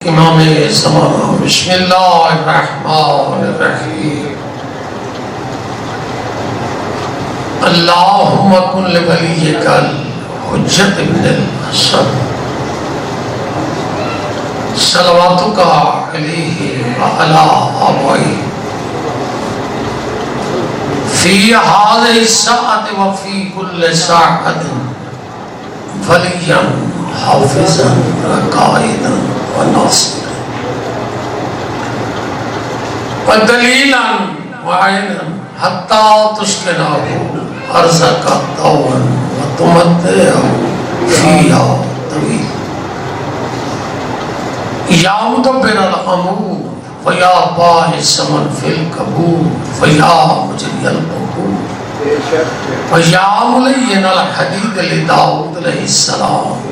امام زمانہ بسم اللہ الرحمن الرحیم اللہم کن لولیک الحجت ابن الحسن صلواتک علیہ وعلا آبائی فی هذه الساعة وفی کل ساعة ولیا حافظا قائدا وناصرا ودلیلا وعینا حتی تسکنہ ارضک طوعا وتمتعہ فیہا طویلا یا مدبر الامور ویا باعث من فی القبور ویا مجری البخور ویا ملین الحدید لداود علیہ السلام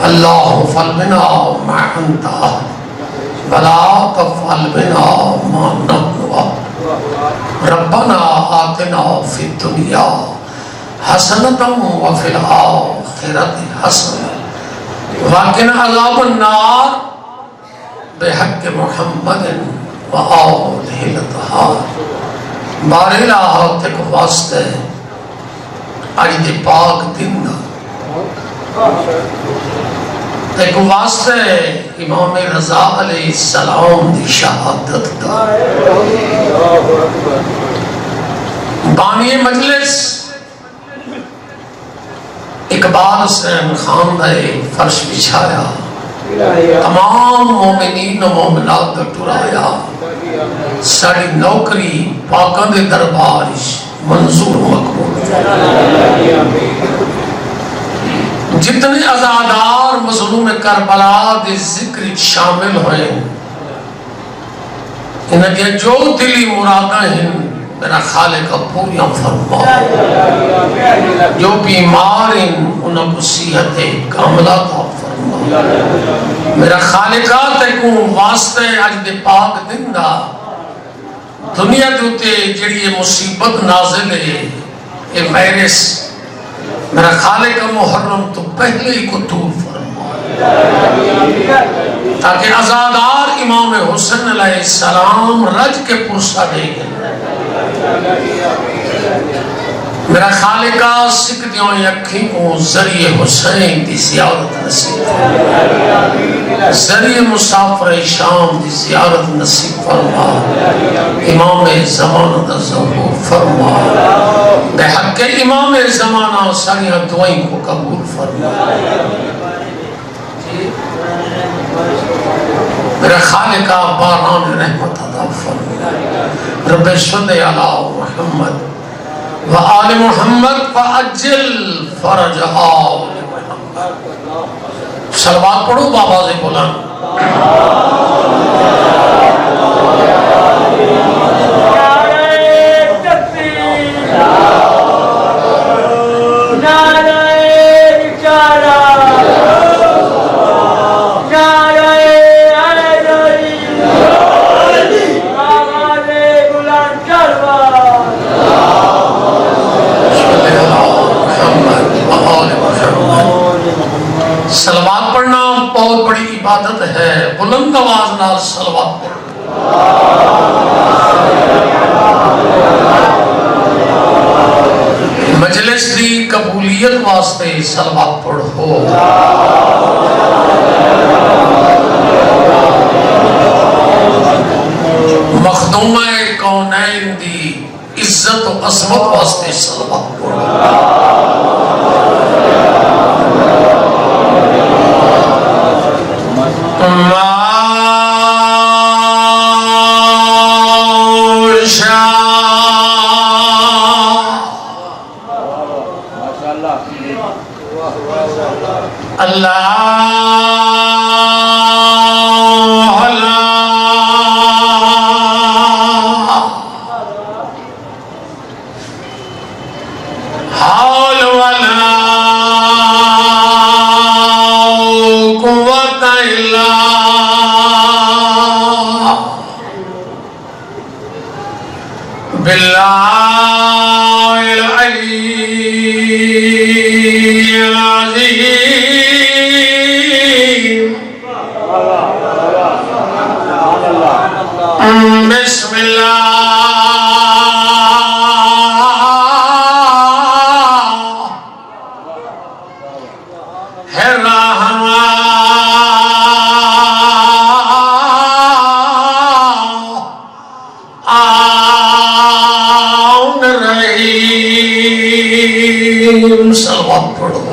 اللہ فعل بنا ما انت ولا تفعل بنا ما نحن ربنا آتنا فی الدنیا حسنتا وفی الآخرت حسنتا وقنا عذاب النار بحق محمد وآلہ الطہار بار الہ تک واسطے آج دے پاک دن دا ایک واسطے امام رضا علیہ السلام دی شہادت دا بانی مجلس اقبال حسین خان دے فرش بچھایا تمام مومنین و مومنات ٹرایا ساڑی نوکری پاکاں دے دربارش منظور مقبول جتنے ازادار مظلوم کربلا دے ذکر شامل ہوئے انہیں کہ جو دلی مرادہ ہیں میرا خالق پوریاں فرما جو بیمار ہیں انہیں کو صحت کاملہ عطا فرما میرا خالقات کو واسطے اج دے پاک دن دا دنیا دوتے جڑی یہ مصیبت نازل ہے یہ وائرس میرا خالق محرم تو پہلے ہی کو دور فرما تاکہ ازادار امام حسین علیہ السلام رج کے پرسہ دے گئے میرا خالقہ سکتیوں یکھی کو ذریعہ حسین دی زیارت نصیب فرما ذریعہ مسافر شام دی زیارت نصیب فرما امام زمانہ دا ظہور فرما بحق امام زمانہ ساریہ دعائیں کو قبول فرما میرا خالقہ باران رحمت عطا فرما رب صلی علی محمد وآل محمد فعجل فرج آل محمد صلوات پڑھو بابا سے بولن صلوات پڑھنا بہت بڑی عبادت ہے بلند آواز نال صلوات پڑھو مجلس دی قبولیت واسطے صلوات پڑھو مخدومہ کونین دی عزت و عظمت واسطے صلوات پڑھو اللہ بسم اللہ الرحیم صلوات پڑھو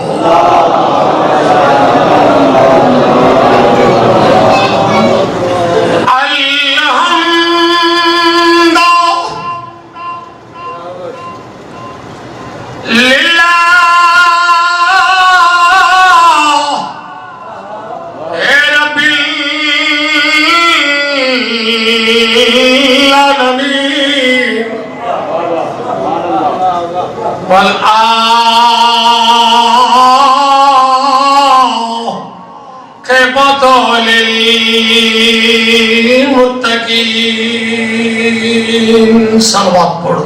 للمتقین صلوات پڑھو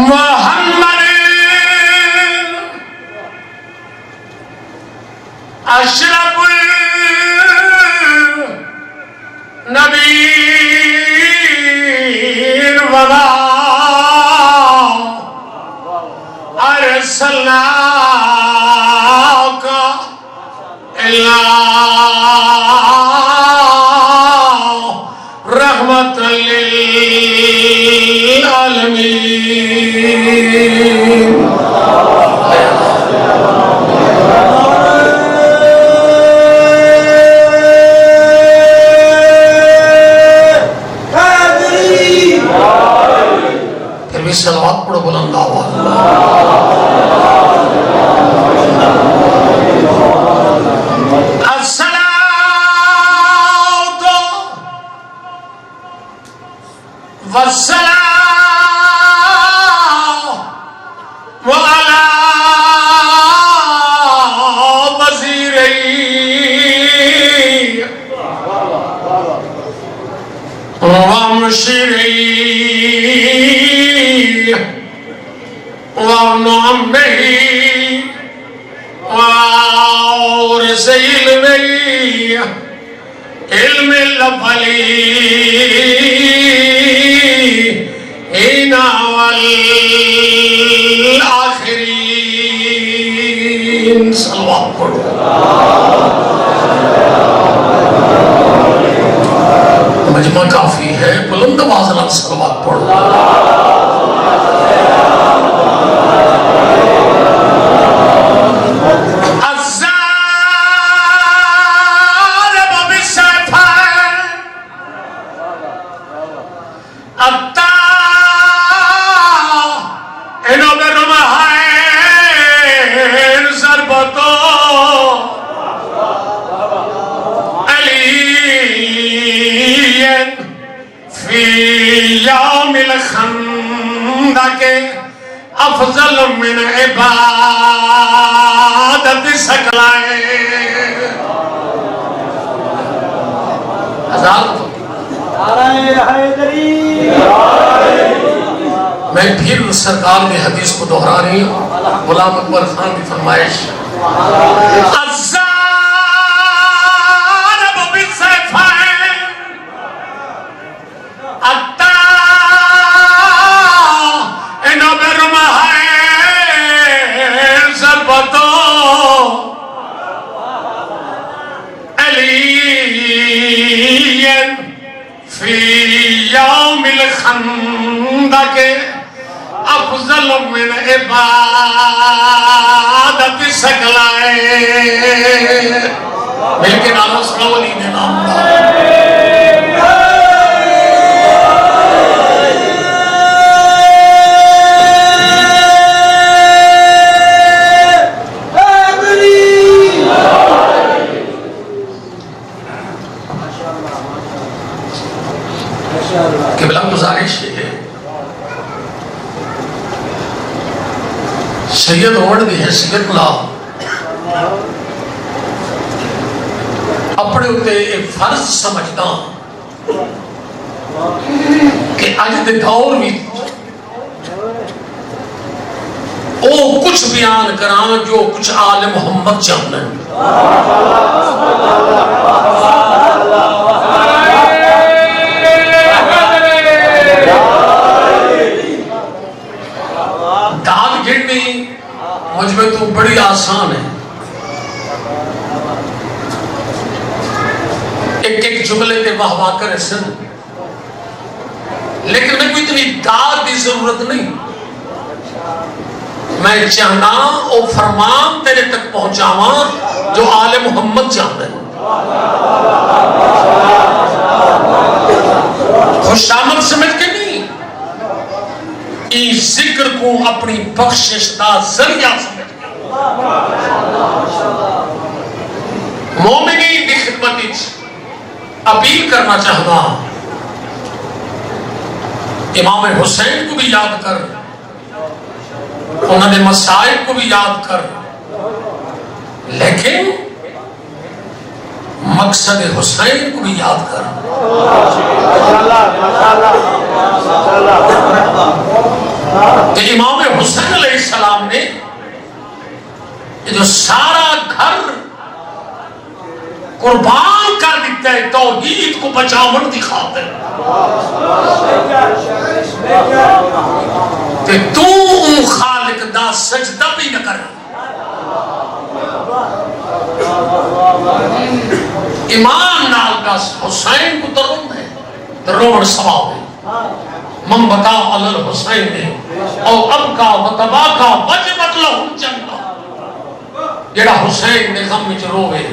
محمد اشرف النبیین وما ارسلناک الا رحمت للعالمین پھر بھی صلوات پڑھو بلند آواز والسلام على وزيري ومشيري وابن عمه وارث علمي علم الأولين والآخرين صلوات پڑھو مجمع کافی ہے بلند آواز سے صلوات پڑھو افضل من عبادت سکلائے میں پھر سرکار کی حدیث کو دہرا رہی ہوں غلام اکبر خان کی فرمائش افضل من عبادت سکلائے ملکن آلہ صلی اللہ علیہ نام قبلہ گزارش ہے سید عمر دی حیثیت لا اپنے ہوتے ایک فرض سمجھتا کہ آج دے دور بھی او کچھ بیان کران جو کچھ آل محمد چاہنا ہے. داد گھڑنی مجھ میں تو بڑی آسان ہے. ایک جملے کے واہ واہ کرے سن، لیکن میں کوئی اتنی داد کی ضرورت نہیں. میں چاہنا او فرمان تیرے تک پہنچاواں جو آل محمد چاہتا ہے. خوش آمد سمجھ کے نہیں، ای ذکر کو اپنی بخشش دا ذریعہ سمجھ کے. مومنین دی خدمت اپیل کرنا چاہتا، امام حسین کو بھی یاد کر، انہوں نے مسائل کو بھی یاد کر، لیکن مقصد حسین کو بھی یاد کر. کہ امام حسین علیہ السلام نے جو سارا گھر قربان کر دیتا ہے توحید کو بچاون دی خاطر، کہ تو ان خالق دا سجدہ بھی نہ کر. ایمان نال کا حسین کو ترون ہے، ترون سواب ہے. من بکا علی الحسین ہے او اب کا وطبا کا وجبت لہم جنہ. جڑا حسین نے غم وچ روے،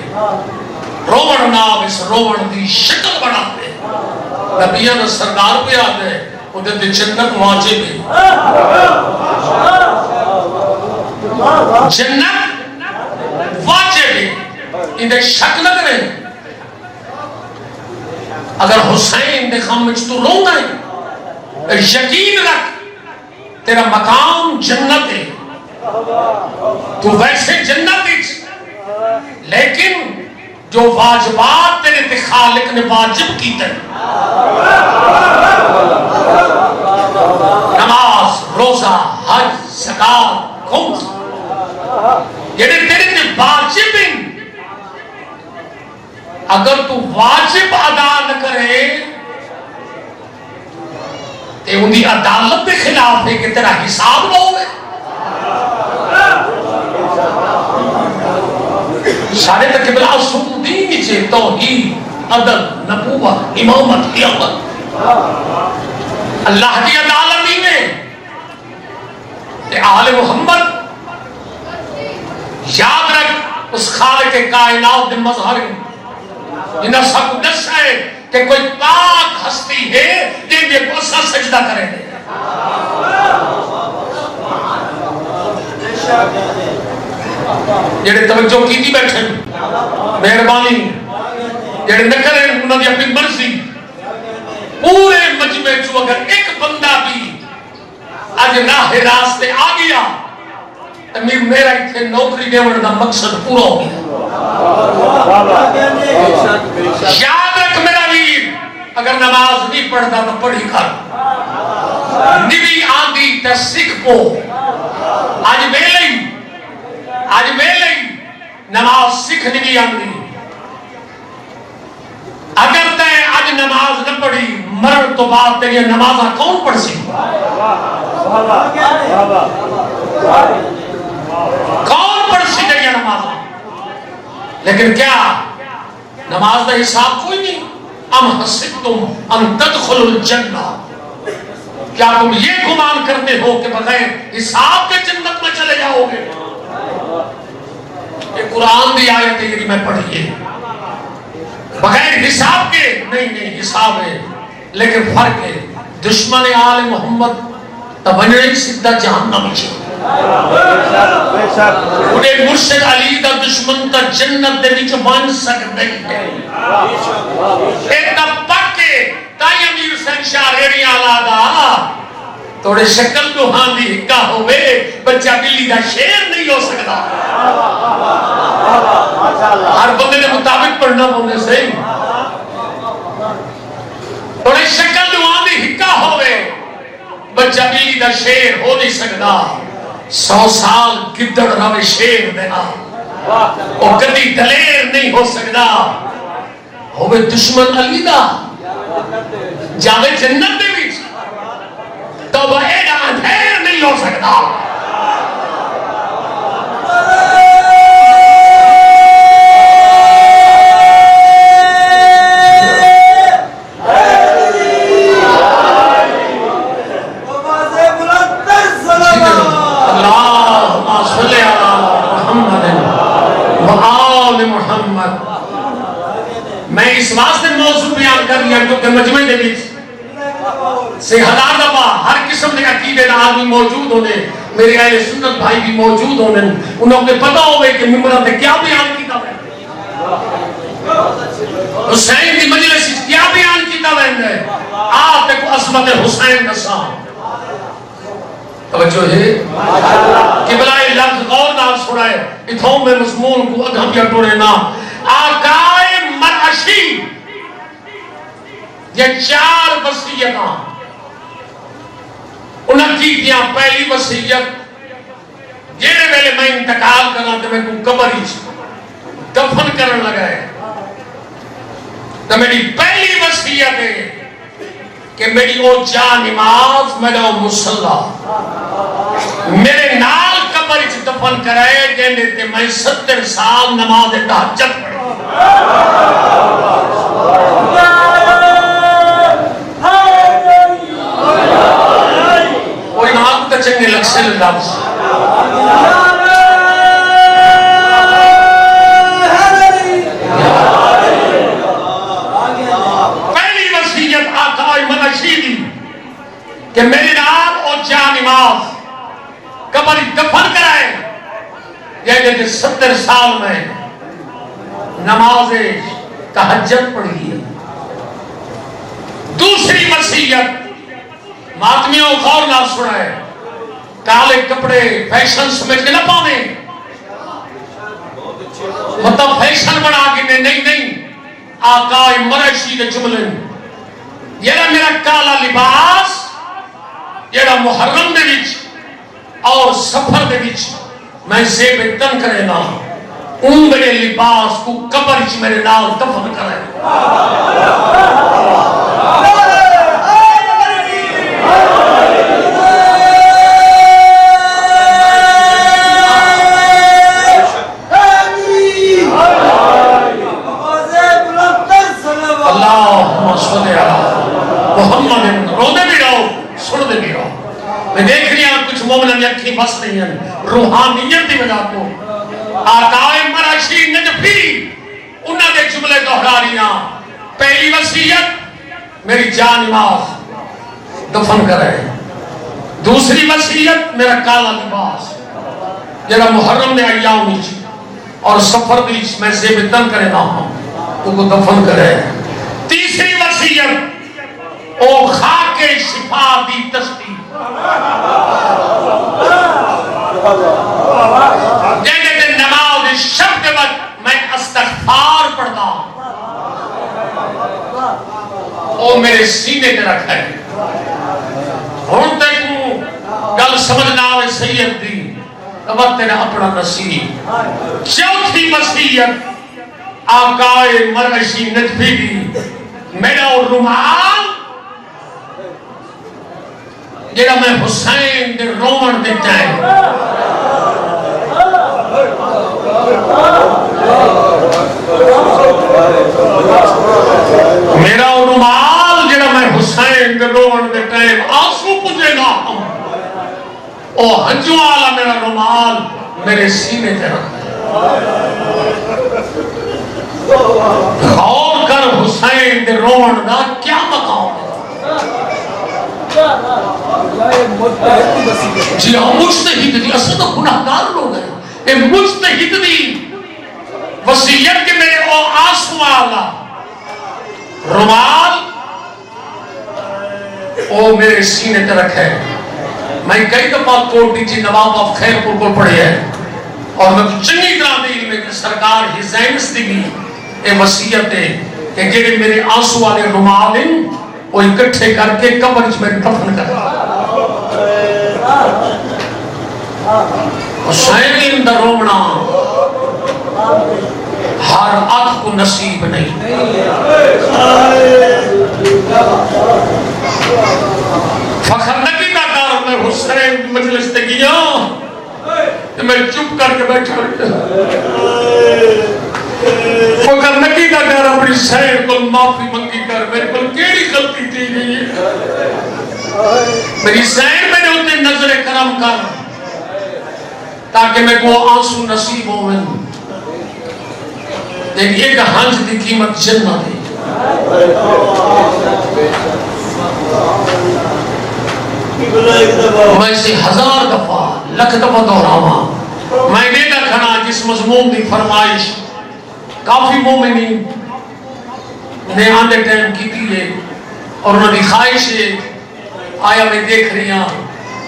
روڑ نام اس روڑ دی شکل بنا دے. نبیان سردار پہ آدھے انہیں دی جنت واجب ہے. جنت واجب ہے، انہیں شک نہ کریں. اگر حسین نے غم وچ تو رونا ہے، یقین رکھ تیرا مقام جنت ہے. تو ویسے جنت ہے، لیکن جو واجبات تیرے تے خالق نے واجب کی تے، نماز، روزہ، حج، زکات، خمس، یہ تیرے تے واجب ہیں. اگر تو واجب ادا نہ کرے تے ان دی عدالت کے خلاف ہے کہ تیرا حساب نہ ہوئے. سارے تک قبلہ اصول دین نیچے توحید، عدل، نبوت، امامت، قیامت، اللہ کی عدالت ہی میں. کہ آل محمد یاد رکھ اس خالق کائنات دے مظہر انہاں سب کو دس ہے کہ کوئی پاک ہستی ہے جن کے بوسا سجدہ کرے گے. جڑے توجہ کی تھی بیٹھے مہربانی، جڑے نہ کریں انہوں نے اپنی مرضی. پورے مجمع جو اگر ایک بندہ بھی آج راہ راستے آ گیا امیر میرا اتنے نوکری دیوڑ دا مقصد پورا ہو گیا. یاد رکھ میرا ویر، اگر نماز نہیں پڑھتا تو پڑھی کر. نبی آندھی تے سکھ کو آج ویلے نماز سکھ نبی آندھی. اگر تے آج نماز نہ پڑھی مرن تو بعد تیری نمازہ کون پڑھ سی؟ کون پڑھ سی تیری نمازہ؟ لیکن کیا نماز دا حساب کوئی نہیں. ام حسبتم ان تدخلوا الجنہ، کیا تم یہ گمان کرتے ہو کہ بغیر حساب کے جنت میں چلے جاؤ گے؟ یہ قرآن دی آیت ہے، یہ میں پڑھیے. بغیر حساب کے نہیں حساب ہے، لیکن فرق ہے. دشمن آل محمد تبنی سدھا جہنم چھے. انہیں مرشد علی دا دشمن تا جنت دے وچ بن سکتے ہیں. ایک دا پکے تائی امیر حسین شاہ ریڑی آلہ دا توڑے شکل دوہاں دی ہکا ہوئے بچہ بلی دا شیر نہیں ہو سکتا. ہر بندے نے مطابق پڑھنا بولنے سے توڑے شکل دوہاں دی ہکا ہوئے بچہ بلی دا شیر ہو نہیں سکتا. 100 سال گدڑ روے شیر دینا وہ کدی دلیر نہیں ہو سکتا ہوئے دشمن علی دا جاوے جنت دے بھی تو وہ ایڈا اندھیر نہیں ہو سکتا میں اس واسطے موضوع بیان کر لیا کیونکہ مجمع دے بیچ سے ہزار دفعہ ہر قسم کے عقیدے آدمی موجود ہونے میرے اہل سنت بھائی بھی موجود ہونے انہوں نے پتا ہوئے کہ ممبرہ نے کیا بیان کیتا ہے حسین کی مجلس کیا بیان کیتا ہے آپ ایک عظمت حسین نسا توجہ ہے قبلہ لفظ غور نال سنائے اتھوں میں مضمون کو ادھم یا ٹوڑے نا آقائے مرعشی یہ 4 وصیتاں انہاں کی دیا پہلی وصیت جیرے ویلے میں انتقال کرنا تو میں کو قبر ہی دفن کرن لگا ہے تو میری پہلی وصیت ہے کہ میری او جا نماز میرا مصلح میرے نال قبر ہی دفن کرائے جینے تے میں 70 سال نماز تہجد پڑھی کوئی نام تو چنگے لگ سے لفظ پہلی وصیت آقا منشی دی کہ میری نام اور جا نماز قبر دفن کرائے یہ 70 سال میں نماز تہجد پڑھی ہے دوسری وصیت ماتمیوں غور نہ سنائے کالے کپڑے فیشن سمجھ کے نہ پانے مطلب فیشن بنا کے نہیں آقا مرعشی دے جملے یہ میرا کالا لباس یہ محرم دے وچ اور سفر دے وچ میں زیب تن کرے نا ان میرے لباس کو قبر چ میرے نال دفن کرے اللہم صلی علی محمد رونے بھی رہو سننے بھی رہو میں دیکھ رہی ہوں کچھ مومنہ میں اکھی بس نہیں ہیں روحانیت دی وجہ کو آقائے مرعشی نجفی انہوں نے جملے دہرا رہی پہلی وصیت میری جان نماز دفن کرے دوسری وصیت میرا کالا لباس جڑا محرم نے ایام وچ اور سفر وچ میں زیب تن کرے نہ ہوں وہ کو دفن کرے تیسری وصیت او خاک شفا دی تصدیق جیسے نماز شب کے وقت میں استغفار پڑھتا ہوں او میرے سینے پہ رکھا ہے ہوں تک گل سمجھنا ہوئے سید دی اب تیرا اپنا نصیب چوتھی وصیت آقائے مرعشی نجفی دی میرا رومال جیڑا میں حسین دے رومن دیتا ہے میرا رومال جیڑا میں حسین دے رومن دیتا ہے آنسو پجھے گا او ہنجو والا میرا رومال میرے سینے تے رکھتا ہے غور کر حسین دے رومن دا کیا مقام ہے جی ہاں مجتہد دی اصل تو گناہگار لوگ ہیں اے مجتہد دی وصیت کے میرے او آنسو والا رومال او میرے سینے تے رکھے میں کئی دفعہ کوٹی جی نواب آف خیر پور کو پڑھے ہیں اور میں چنگی طرح دل میں سرکار حسین دی بھی اے وصیت ہے کہ جڑے میرے آنسو والے رومال ہیں وہ اکٹھے کر کے قبر میں دفن کر حسین دا رومنا ہر آنکھ کو نصیب نہیں. فخر نکی کا کار میں حسین مجلس تے گیا میں چپ کر کے بیٹھا فخر نکی کا کار اپنی سین کو معافی منگی کر میرے کو کیڑی غلطی کی گئی ہے میری سین میں نے اتنے نظر کرم کر تاکہ میں کو آنسو نصیب ہو میں لیکن ایک ہنج دی قیمت جنت ہے. میں اسے 1000 دفعہ لکھ دفعہ دہراواں میں دیکھا کھڑا جس مضمون دی فرمائش کافی مومنین نے آندے ٹائم کی دیئے اور انہوں نے خواہش ہے آیا میں دیکھ رہی ہوں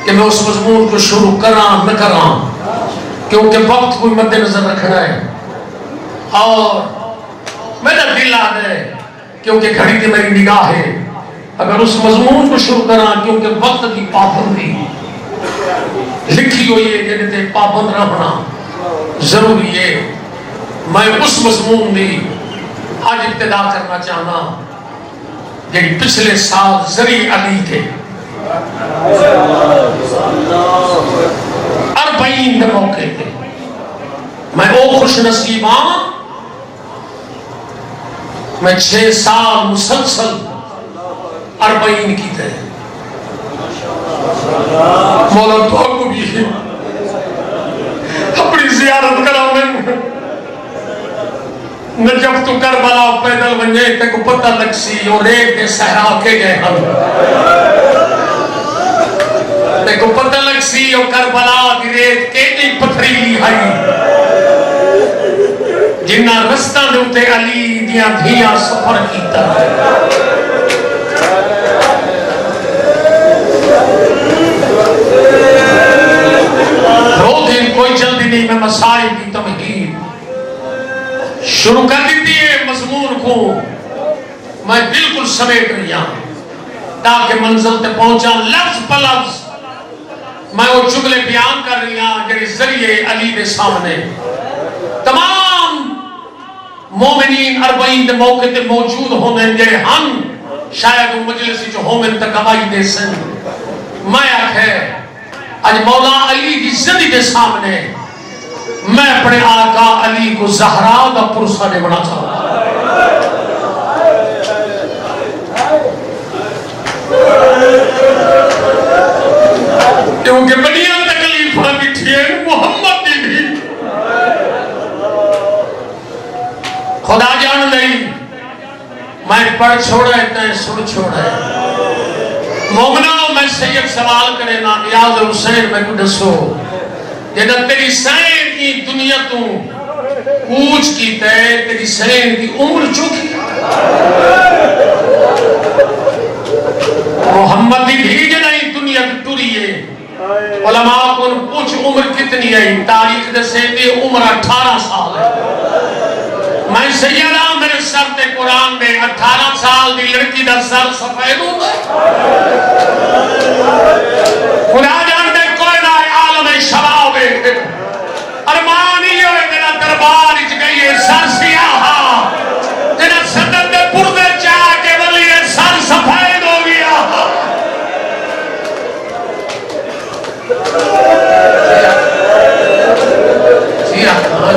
کہ میں اس مضمون کو شروع کراں نہ کراں کیونکہ وقت کوئی مد نظر رکھنا ہے اور میرا دل آد ہے کیونکہ گھڑی کی میری نگاہ ہے اگر اس مضمون کو شروع کراں کیونکہ وقت کی پابندی لکھی ہوئی ہے کہ تے پابند رہنا ضروری ہے میں اس مضمون میں آج ابتدا کرنا چاہنا جنہی پچھلے سال زری علی تھے 40 دے موقع تھے میں او خوش نصیب ہاں میں 6 سال مسلسل 40 کی تھے مولا تو کو بھی اپنی زیارت کرا میں نجف تو کربلا پیدل بنجے تے کو پتہ لگ سی اور ایک دے صحرا کے گئے ہم تے کو پتہ لگ سی اور کربلا دی ریت کے نہیں پتھریلی ہائی جنہ رستہ دوتے علی دیا دھیا سفر کیتا رو دن کوئی جلدی نہیں میں مسائل کی تمہید شروع کر دیتی ہے مضمون کو میں بالکل سمیٹ رہی ہوں تاکہ منزل تے پہنچا لفظ پہ لفظ میں وہ جملے بیان کر رہی ہوں جنہی ذریعے علی دے سامنے تمام مومنین 40 دے موقع تے موجود ہونے جنہی ہم شاید وہ مجلسی جو ہومن تک آئی دے سن میں آکھے آج مولا علی کی زندگی کے سامنے میں اپنے آقا علی کو زہرا دا پرسہ نے بنا چاہتا کیونکہ بڑیاں تکلیفہ بٹھی ہیں محمد دی بھی خدا جان لئی میں پڑھ چھوڑا ہے سن چھوڑا ہے مومنوں میں سید سوال کرے نا نیاز حسین میں کو دسو جنہاں تیری سین کی دنیا تو کوچ کی تے تیری سین کی عمر چکی محمد دی بھی جنہی دنیا کی ٹوری ہے علماء کو پوچھ عمر کتنی ہے تاریخ دسے دی عمر 18 سال ہے میں سیدہ میرے سر تے قرآن میں 18 سال دی لڑکی دا سر سفید ہوتا خدا جانتے کوئی نہ عالم شباب ارمانی ہوئے میرا دربار اچ گئی ہے سر سیاہا جنہا صدر دے پردے چاہ کے ولی سر سفید ہو گیا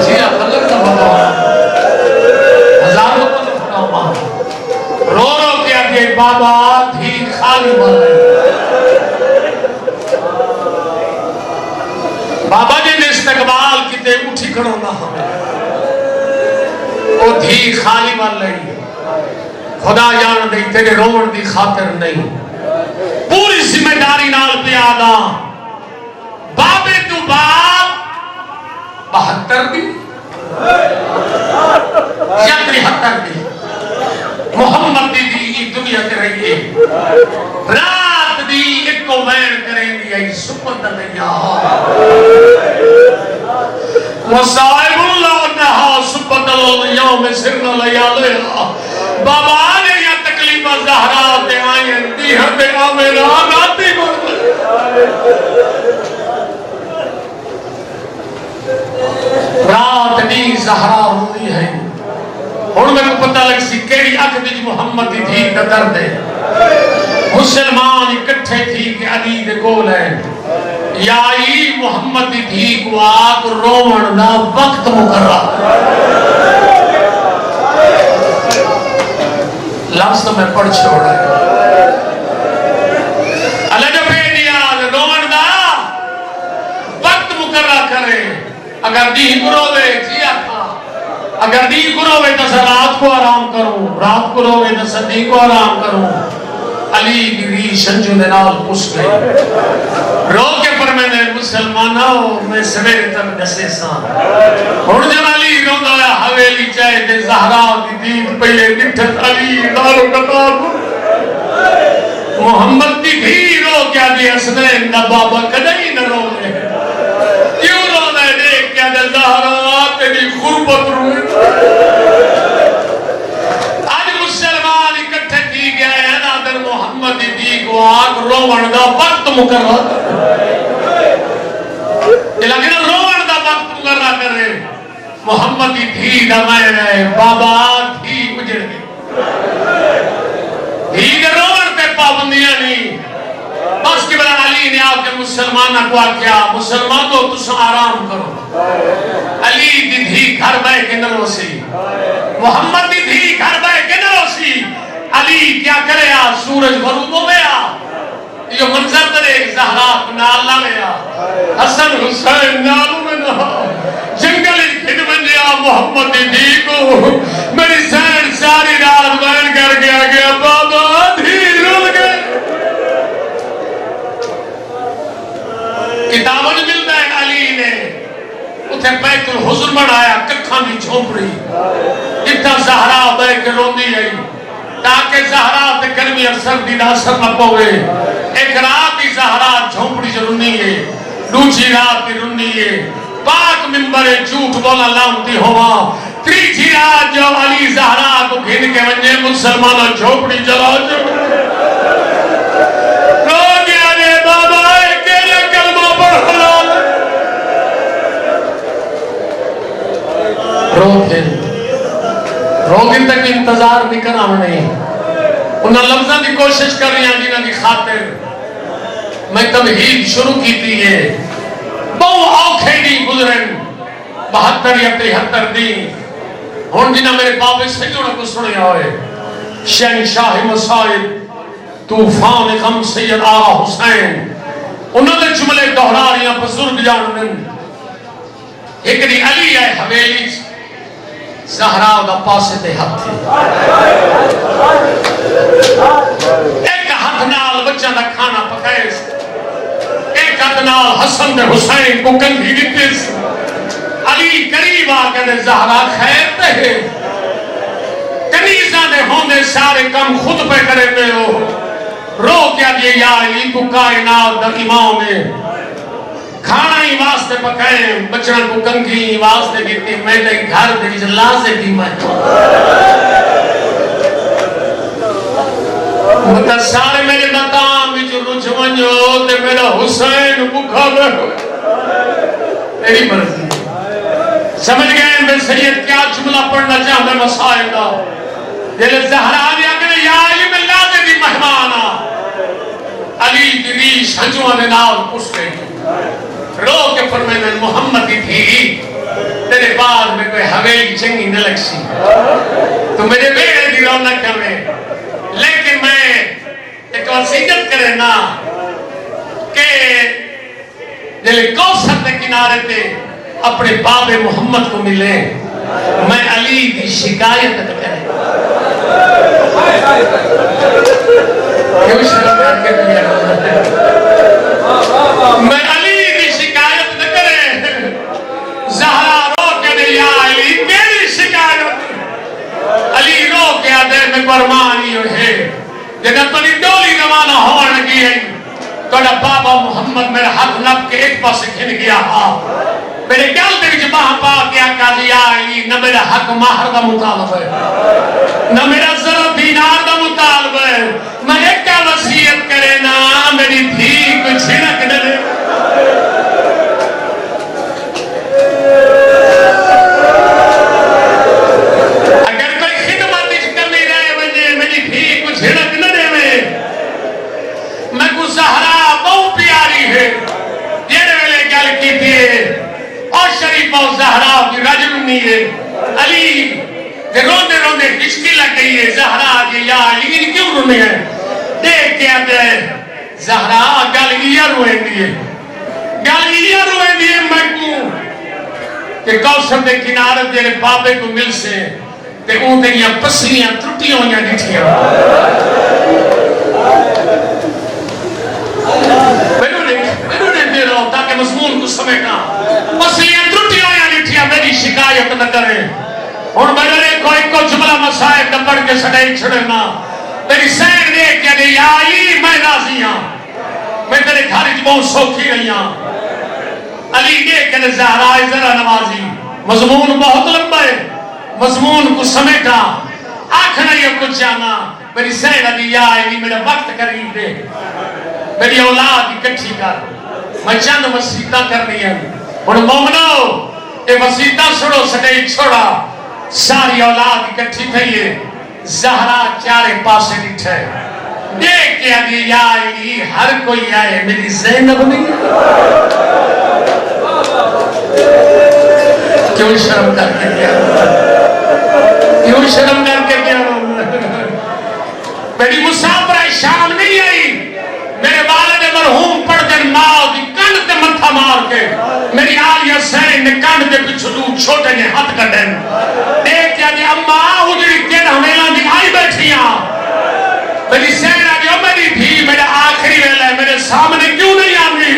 جی خلق کا بابا ہزاروں کو فرما رو رو کے آگے بابا تھی خالی بن بابا جی نے استقبال کیتے اٹھی کھڑو نہ ہمیں او دھی خالی بن لئی خدا جان دے تیرے روڑ دی خاطر نہیں پوری ذمہ داری نال پہ آنا بابے تو باپ 72 دی یا 73 دی محمد دی دنیا تے رہی ہے رات دی ایک کو وین کریں دی ای سپت لیا وصائب اللہ نہا سپت یوم سرن لیا لیا بابا آنے یا تکلیفہ زہرا تے آئین دیہر تے آمیران آتی گھر زہرا روی ہے ہن میں کو پتہ لگ سی کیڑی اکھ وچ محمد دی دھی دا درد ہے مسلمان اکٹھے تھی کہ علی دے کول ہے یا علی محمد دی دھی کو آگ رومن دا وقت مقرر لفظ تو میں پڑھ چھوڑا اللہ جو بے نیاز رومن دا وقت مقرر کرے اگر دی کو روے جیا تھا اگر دی کو روے تو رات کو آرام کروں رات کو روے تو دی کو آرام کروں علی کی ری شنجو نے نال پوچھ گئی رو کے پر میں نے مسلمانوں میں سویرے تک دسے سان اور جب علی رو گیا حویلی چاہے دے زہرا دی دید پہلے نٹھت علی دارو کتاب محمد دی بھی رو کیا دی حسنین نہ بابا کدئی نہ رو لے کیوں رو لے دیکھ کیا دے زہرا تیری غربت روئے محمد دی کو آگ روان دا وقت مقرر لیکن روان دا وقت مقرر کر رہے محمد دی دا میں رہے بابا دھی اجڑ گئی دھی دا روان پہ پابندیاں نہیں بس کی بلا علی نے آپ کے مسلمانہ کو کیا مسلمان تو تسا آرام کرو علی دی دھی گھر بے کے نلو سی محمد دی دھی گھر بے کے نلو سی علی کیا کرے آ سورج غروب ہو گیا یہ منظر کرے زہرا نال نہ گیا حسن حسین نالو میں نہ جنگل کھڑ بن گیا محمد دی کو میری سین ساری رات بین کر گیا بابا دھی رول گئے کتابوں نے ملتا ہے علی نے اتھے بیت الحزن بنایا ککھاں دی جھونپڑی اتھا زہرا بے کے روندی ہے تاکہ زہرا تے گرمی اور سردی دا اثر نہ پوے ایک رات ہی زہرا جھونپڑی سے رنی ہے دوسری رات بھی رنی ہے پاک منبر جھوٹ بولا لامتی ہوا تیسری رات جو علی زہرا کو گھن کے ونجے مسلمانوں جھونپڑی جلا جو رو گیا رے بابا کیلے کلمہ پڑھ حلال روگن تک انتظار بھی کرنا نہیں انہاں لفظہ دی کوشش کر رہی ہیں جنہاں دی خاطر میں تمہید شروع کی تھی ہے بہو آنکھیں نہیں گزرن 72 یا 73 دن ہون جنہاں میرے بابے سیدوں کو سنے ہوئے شہنشاہ مسائب طوفان غم سید آغا حسین انہوں نے جملے دہرا رہی ہیں بزرگ جانن ایک دی علی ہے حویلی زہرا دا پاسے دے ہاتھ تھے ایک ہاتھ نال بچہ دا کھانا پکائے ایک ہاتھ نال حسن دے حسین کو کندھی دیتے علی قریب آکے دے زہرا خیر تے کنیزہ دے ہوندے سارے کم خود پہ کرے دے ہو رو کیا دیئے یا علی کو کائنات دا امام ہے کھانا ہی واسطے پکائے بچڑن کو کنگھی ہی واسطے دیتی میں نے گھر دے جس لازے دی میں مطلب سارے میرے مقام بھی جو رجمنجو تے میرا حسین بکھا گئے میری مرضی سمجھ گئے میں سید کیا جملہ پڑھنا چاہتا مسائل دا دل زہرا دیا کہ یا علی میں لازے دی مہمانا علی دی شنجوہ نے نال پوچھ گئی رو کے فرمائے محمد کی تھی تیرے بعد میں کوئی حویلی چنگی نہ لگ سی تو میرے بیڑے دی رونق کریں لیکن میں ایک وسیعت کرے نا کہ دل کوثر کے کنارے تے اپنے باب محمد کو ملے میں علی دی شکایت کرے کیوں شکایت کر کے دیا میں علی دی شکایت نہ کرے زہرا رو کے دے یا علی میری شکایت علی رو کے دے میں قربانی ہے جگہ تلی ڈولی روانہ ہونے لگی ہے توڑا بابا محمد میرے ہاتھ نب کے ایک پاس کھن گیا میرے گل دے وچ باہ پا کے آقا جی یا علی نہ میرا حق مہر دا مطالبہ ہے نہ میرا ذرا دینار دا مطالبہ ہے میں ایک کا وصیت کرے نا میری دھی کو چھڑک نہ دے ماں زہرا کی رجم نہیں ہے علی روندے روندے ہچکی لگ گئی ہے زہرا کے یا علی کیوں رونے ہیں دیکھ کے آتے ہیں زہرا گالگیا روئے دیئے میں کو کہ کوثر دے کنارت تیرے بابے کو مل سے تے اون تیریاں پسلیاں ترٹیاں ہویاں ڈٹھیاں میں نے دے رہا ہوں تاکہ مضمون کو سمیٹا پسلیاں ترٹیاں ہویاں ڈٹھیاں میری شکایت نہ کرے اور میں نے کوئی کو جملہ مسائب نہ پڑھ کے سڑے چھڑنا میری سین دے کیا دے یا علی میں راضی ہاں میں تیرے گھر بہت سوکھی رہی ہاں علی دے کیا دے زہرا ذرا نوازی مضمون بہت لمبا ہے مضمون کو سمیٹا آکھنا یہ کچھ جانا میری سین علی یا علی میرا وقت قریب دے میری اولاد اکٹھی کر میں چند وسیطہ کرنی ہے اور مومنو یہ وسیطہ سڑو سڑے چھوڑا ساری اولاد اکٹھی تھئیے زہرا چارے پاسے نٹھے دیکھ کے علی یا علی ہر کوئی آئے میری زینب نہیں کیوں شرم کر کے کیا کیوں شرم کر کے کیا میری مسافرہ شام نہیں آئی میرے والد مرحوم پڑھ دن ماں دی کن تے متھا مار کے میری آلیہ سین نے کن دے پچھلو چھوٹے نے ہاتھ کر دیں دیکھ کیا دی اممہ اجڑی کن ہمیلہ دی آئی بیٹھیاں میری سین آگیا میری بھی میرا آخری ویلہ ہے میرے سامنے کیوں نہیں آگی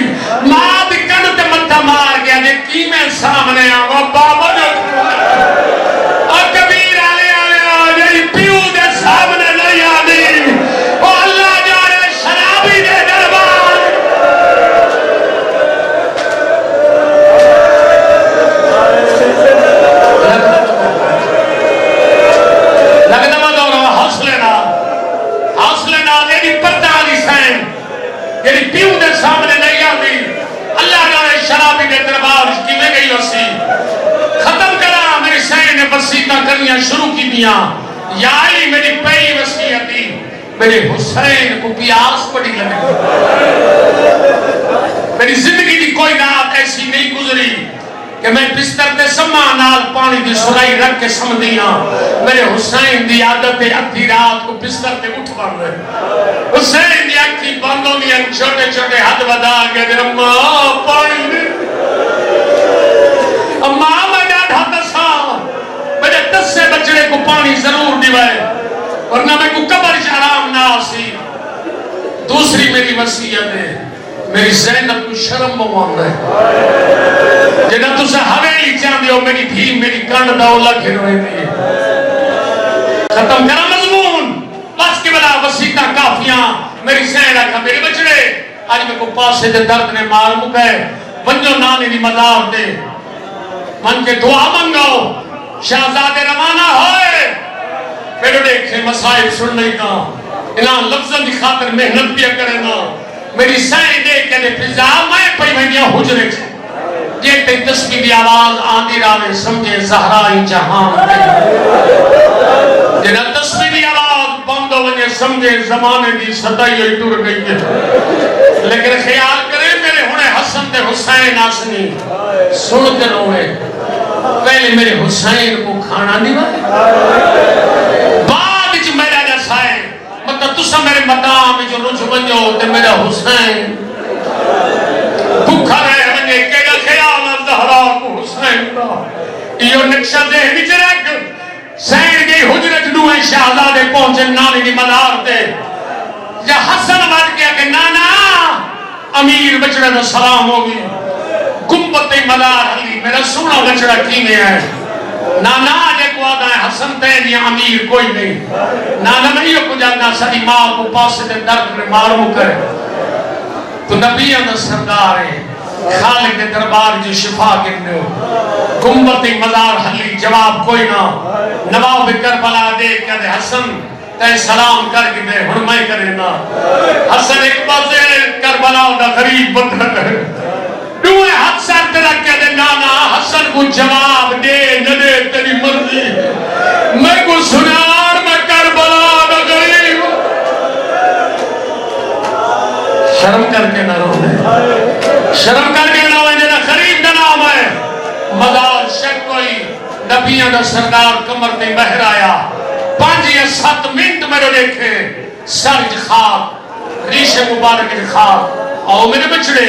ماں دی کن تے متھا مار گیا دے کی میں سامنے آگا بابا جو اور کبیر آلے پیو دے سامنے نہیں آگی وہ اللہ جانے شرابی دے دربار لگنا مت ہونا حوصلے نہ میری پردہ علی سین یعنی پیو دے سامنے نہیں آگی اللہ جانے شرابی دے دربار اس کی میں گئی اسی ختم کرا میری سین نے وسیطہ کرنیاں شروع کی دیا یا علی میری پہلی وسیعت دی میرے حسین کو پیاس پڑی لگی میری زندگی دی کوئی رات ایسی نہیں گزری کہ میں بستر تے سما نال پانی دی سرائی رکھ کے سمدیاں میرے حسین دی عادت ادھی رات کو بستر تے اٹھ پڑ رہے حسین دی اکھی بندوں دی چھوٹے چھوٹے ہاتھ بدا کے دے اماں پانی دے اماں میں ڈاڑھا دسا میرے 10 بچڑے کو پانی ضرور دیوائے ورنہ میں کو قبر آرام نہ آسی دوسری میری وصیت ہے میری زینب کو شرم بوان ہے جنہ تُسے حویلی چاہتے ہو میری بھی میری کانڈ داؤلہ گھروے دی ختم کرا مضمون بس کے بلا وسیطہ کافیاں میری زینب کا میرے بچڑے آج میں کو پاسے دے درد نے مار مکے بنجو نانے دی مدار دے من کے دعا منگاؤ شہزادے روانہ ہوئے میرے دیکھے مسائل سن نہیں تھا انہاں لفظاں دی خاطر محنت بھی کرے نا میری سائن دیکھ کے فضا میں پئی وینیاں حجرے چھے یہ تے تسبیح دی آواز آندی راوے سمجھے زہرائی جہان جنہ تسبیح دی آواز بند ہو ونجے سمجھے زمانے دی صدائی ہوئی ٹور گئی ہے لیکن خیال کرے میرے ہونے حسن تے حسین آسنی سن کے روئے پہلے میرے حسین کو کھانا نہیں بھائی بعد جو میرا جسائے مطلب تُسا میرے مقام جو رجھ بنجو تے میرا حسین بھوکھا رہے ونجے کیڑا خیال زہرا کو حسین دا یہ نقشہ ذہنی چرک سین گئی حجرت دوئے شہزادے پہنچے نالی دی مدار تے یا حسن بات کیا کہ نانا امیر بچڑے میں سلام ہوگی گمبت مدار حلی میرا سونا بچڑا کی میں ہے نانا جے کو آدھا ہے حسن تین یا امیر کوئی نہیں نانا نہیں کو جانا ساری ماں کو پاسے دے درد میں معلوم کرے تو نبی اندر سردار ہے خالق دے دربار جو شفا کرنے ہو گمبت مدار حلی جواب کوئی نہ نواب کربلا دے کہتے حسن تے سلام کر کے دے ہنمائی کرے نا حسن ایک بازے کربلا دا غریب بندر ہے دوئے حد سر ترک کے دے نانا حسن کو جواب دے نہ دے تیری مرضی میں کو سنار میں کربلا دا غریب شرم کر کے نہ رو دے شرم کر کے نہ رو دے غریب دا نام ہے مدار نبیاں دا سردار کمر تے بہر آیا 5 یا 7 منٹ میرے دیکھے سر خاک ریش مبارک خاک آؤ میرے بچڑے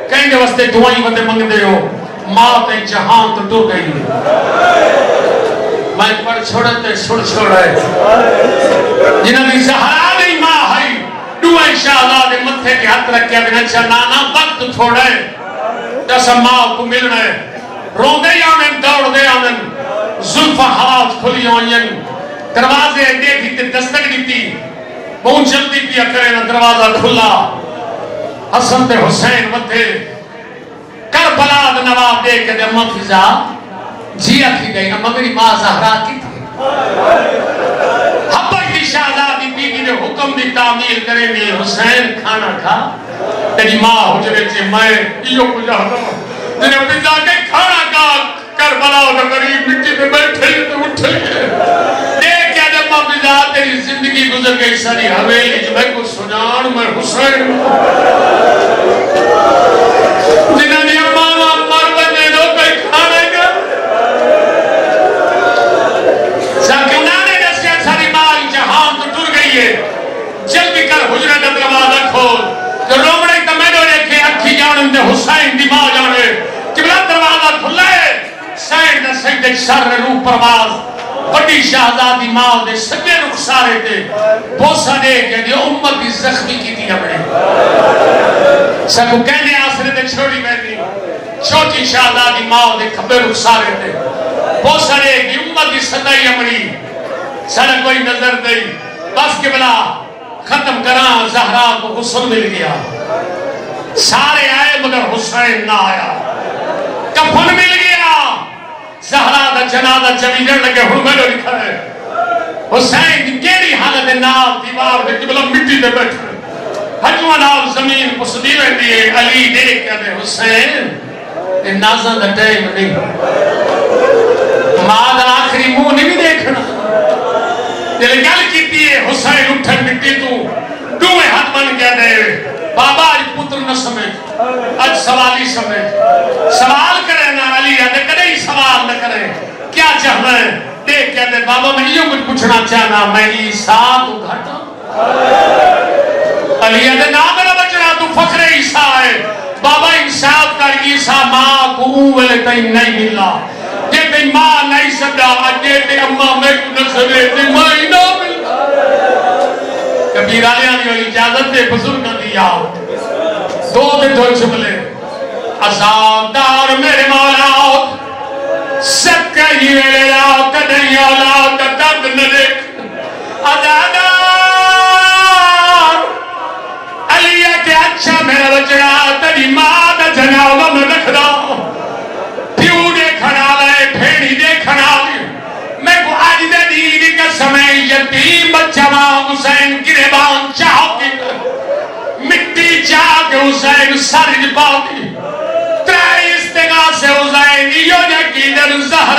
کہیں گے واسطے دعائیں وتے منگ دے ہو ماں تے جہان تو ٹر گئی میں پڑھ چھوڑتے چھوڑ چھوڑے جنہاں دی زہرا نہیں ماں ہے دعا انشاءاللہ دے متھے کے ہاتھ رکھیا بنا نانا وقت تھوڑے جیسا ماں کو ملنا ہے رو دے آمن دوڑ دے آمن زلفہ حواج کھلی آئین دروازے دیکھی تے دستک دیتی بہت جلدی پیا کرے نا دروازہ کھلا حسن تے حسین وتے کربلا دا نواب دے کے دے اماں فضا جی اکھی گئی اماں میری ماں زہرا کی تھی حبش دی شہزادی بی بی نے حکم دی تعمیل کرے گی حسین کھانا کھا تیری ماں حجرے چے میں ایو کو جانا جنہیں فضا کے کھانا کھا کربلا دا قریب مٹی پہ بیٹھے تو اٹھے دیکھ یا جب ماں فضا تیری زندگی گزر گئی ساری حویلی جو میں کو سنان میں حسین جنہوں نے امانا مر بنے دو پہ کھانے کا ساکہ انہوں نے دسیا ساری ماں جہان تو ٹر گئی ہے جلدی کر حجرہ کا دروازہ کھول جو رومڑے تمیدو دیکھے اکھی جانن دے حسین دی ماں جانے قبلہ دروازہ کھلے سین دا سجدے سر روح پرواز بڑی شہزادی ماں دے سجے رخسارے تے بوسا دے کہ دے امت دی زخمی کی تھی اپنے سکو کہنے آسرے دے چھوڑی بیٹی چھوٹی شہزادی ماں دے کھبے رخسارے تے بوسا دے کہ امت دی صدائی اپنی سارا کوئی نظر دے بس کے بلا ختم کران زہرا کو غسل مل گیا سارے آئے مگر حسین نہ آیا کفن مل گیا زہرا دا جنازہ چویدر لگے ہرملو لکھا ہے حسین دی کیری حالت نال دیوار دے قبلہ مٹی دے بیٹھے حجوہ نال زمین پسدی رہتی ہے علی دیکھ کہتے حسین یہ نازہ دا ٹائم نہیں ماں دا آخری منہ نہیں دیکھنا جلے گل کیتی ہے حسین اٹھن مٹی تو دوئے ہاتھ بن گیا دے بابا آج پتر نہ سمجھ آج سوالی سمجھ سوال کرے نا علی ہے کدے ہی سوال نہ کرے کیا چاہنا ہے دیکھ کہتے بابا میں یہ کچھ پوچھنا چاہنا میں عیسیٰ تو گھٹا علی ہے نام میرا بچنا تو فخر عیسیٰ ہے بابا انصاف کر عیسیٰ ماں کو اولے تین نہیں ملا جیتے ماں نہیں سدا جیتے اممہ میں کو نصرے تے ماں ہی نہ ملا کبیر آلیاں نے اجازت دے بزرگ دیا دو دے دو جملے عذابدار میرے مولا سب کہیں میرے لاؤ کدھیں اولاد درد نہ دیکھ عذابدار علی ہے کہ اچھا میرا بچڑا تیری ماں دا جنازہ میں رکھ رہا پیو دیکھنا لے پھیڑی دیکھنا لے میں کو آج دے دینی کا سمیں یتیم بچہ ماں حسین گریبان چاہو کی مٹی چاہ کے حسین سرج پاتی ترائی استغاث سے حسین یہ یقین زہر